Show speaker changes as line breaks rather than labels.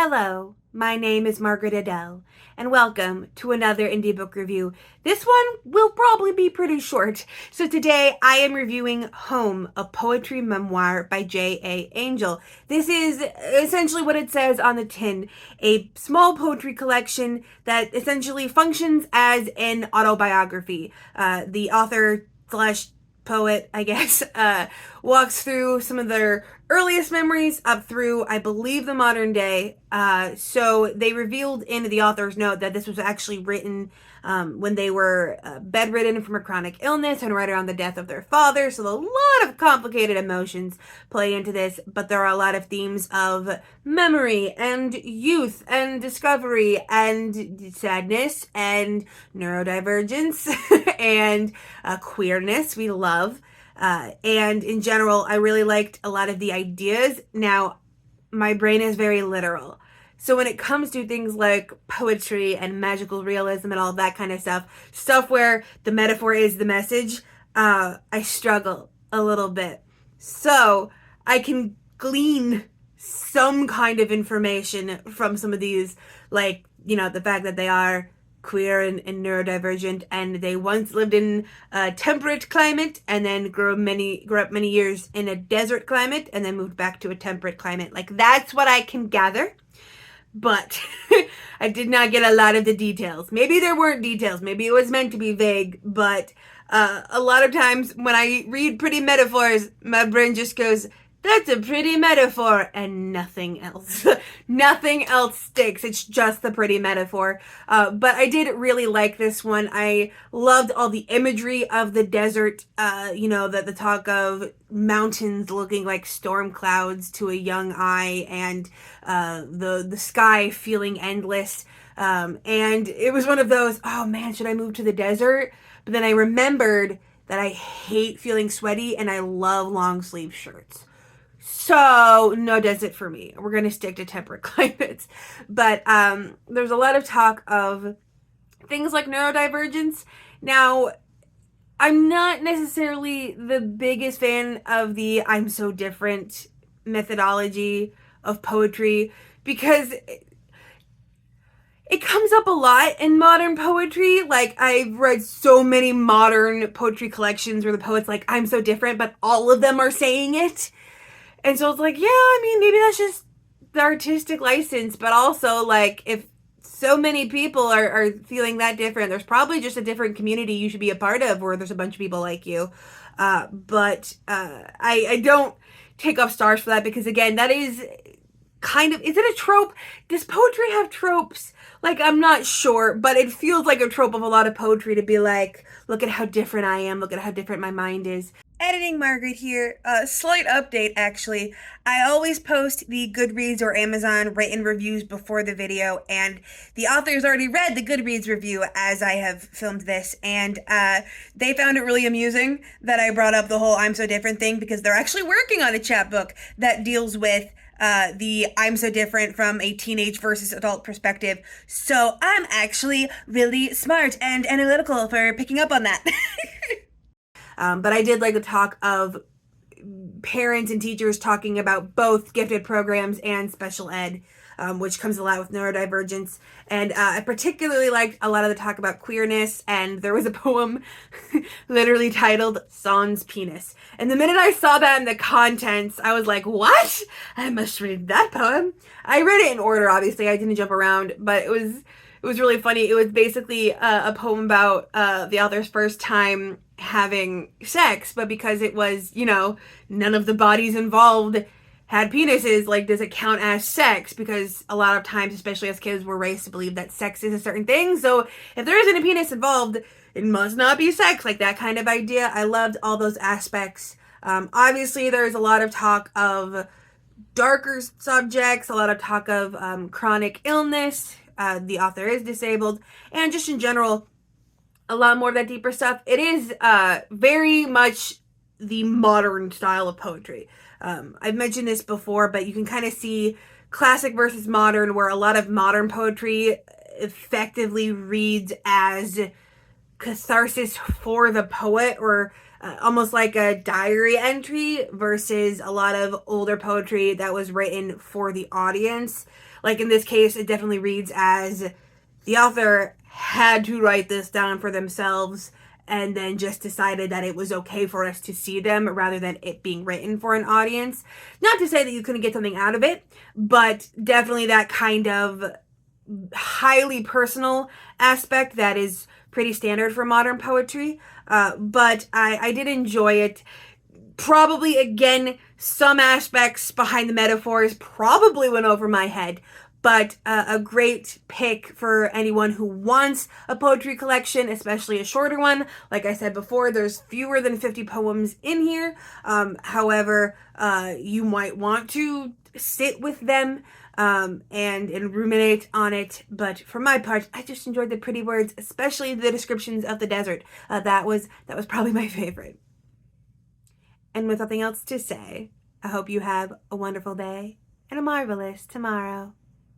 Hello, my name is Margaret Adele, and welcome to another indie book review. This one will probably be pretty short. So today I am reviewing Home, a Poetry Memoir by J.A. Angel. This is essentially what it says on the tin, a small poetry collection that essentially functions as an autobiography. The author slash poet, I guess, walks through some of their earliest memories up through, I believe, the modern day. So they revealed in the author's note that this was actually written when they were bedridden from a chronic illness and right around the death of their father. So a lot of complicated emotions play into this, but there are a lot of themes of memory and youth and discovery and sadness and neurodivergence and queerness we love. And in general, I really liked a lot of the ideas. Now, my brain is very literal. So when it comes to things like poetry and magical realism and all that kind of stuff where the metaphor is the message, I struggle a little bit. So I can glean some kind of information from some of these, like, the fact that they are queer and neurodivergent, and they once lived in a temperate climate and then grew up many years in a desert climate and then moved back to a temperate climate. Like, that's what I can gather. But I did not get a lot of the details. Maybe there weren't details. Maybe it was meant to be vague. But a lot of times when I read pretty metaphors, my brain just goes, that's a pretty metaphor, and nothing else. Nothing else sticks. It's just the pretty metaphor. But I did really like this one. I loved all the imagery of the desert, the talk of mountains looking like storm clouds to a young eye, and the sky feeling endless. And it was one of those, oh man, should I move to the desert? But then I remembered that I hate feeling sweaty and I love long sleeve shirts. So no desert for me. We're going to stick to temperate climates. But there's a lot of talk of things like neurodivergence. Now, I'm not necessarily the biggest fan of the I'm so different methodology of poetry because it comes up a lot in modern poetry. Like, I've read so many modern poetry collections where the poet's like, I'm so different, but all of them are saying it. And so it's like, yeah, I mean, maybe that's just the artistic license, but also, like, if so many people are feeling that different, there's probably just a different community you should be a part of where there's a bunch of people like you. But I don't take off stars for that because, again, that is kind of, is it a trope? Does poetry have tropes? Like, I'm not sure, but it feels like a trope of a lot of poetry to be like, look at how different I am, look at how different my mind is. Editing Margaret here. Slight update, actually. I always post the Goodreads or Amazon written reviews before the video, and the author's already read the Goodreads review as I have filmed this, and they found it really amusing that I brought up the whole I'm so different thing because they're actually working on a chapbook that deals with the I'm so different from a teenage versus adult perspective. So I'm actually really smart and analytical for picking up on that. But I did like the talk of parents and teachers talking about both gifted programs and special ed, which comes a lot with neurodivergence. And I particularly liked a lot of the talk about queerness, and there was a poem literally titled Sans Penis. And the minute I saw that in the contents, I was like, what? I must read that poem. I read it in order, obviously. I didn't jump around, but it was really funny. It was basically a poem about the author's first time having sex, but because it was, none of the bodies involved had penises, like, does it count as sex? Because a lot of times, especially as kids, we're raised to believe that sex is a certain thing. So if there isn't a penis involved, it must not be sex, like that kind of idea. I loved all those aspects. Obviously, there's a lot of talk of darker subjects, a lot of talk of chronic illness. The author is disabled, and just in general, a lot more of that deeper stuff. It is very much the modern style of poetry. I've mentioned this before, but you can kind of see classic versus modern, where a lot of modern poetry effectively reads as catharsis for the poet, or almost like a diary entry, versus a lot of older poetry that was written for the audience. Like in this case, it definitely reads as the author had to write this down for themselves and then just decided that it was okay for us to see them rather than it being written for an audience. Not to say that you couldn't get something out of it, but definitely that kind of highly personal aspect that is pretty standard for modern poetry. But I did enjoy it. Probably, again, some aspects behind the metaphors probably went over my head, but a great pick for anyone who wants a poetry collection, especially a shorter one. Like I said before, there's fewer than 50 poems in here. However, you might want to sit with them and ruminate on it. But for my part, I just enjoyed the pretty words, especially the descriptions of the desert. That was probably my favorite. And with nothing else to say, I hope you have a wonderful day and a marvelous tomorrow.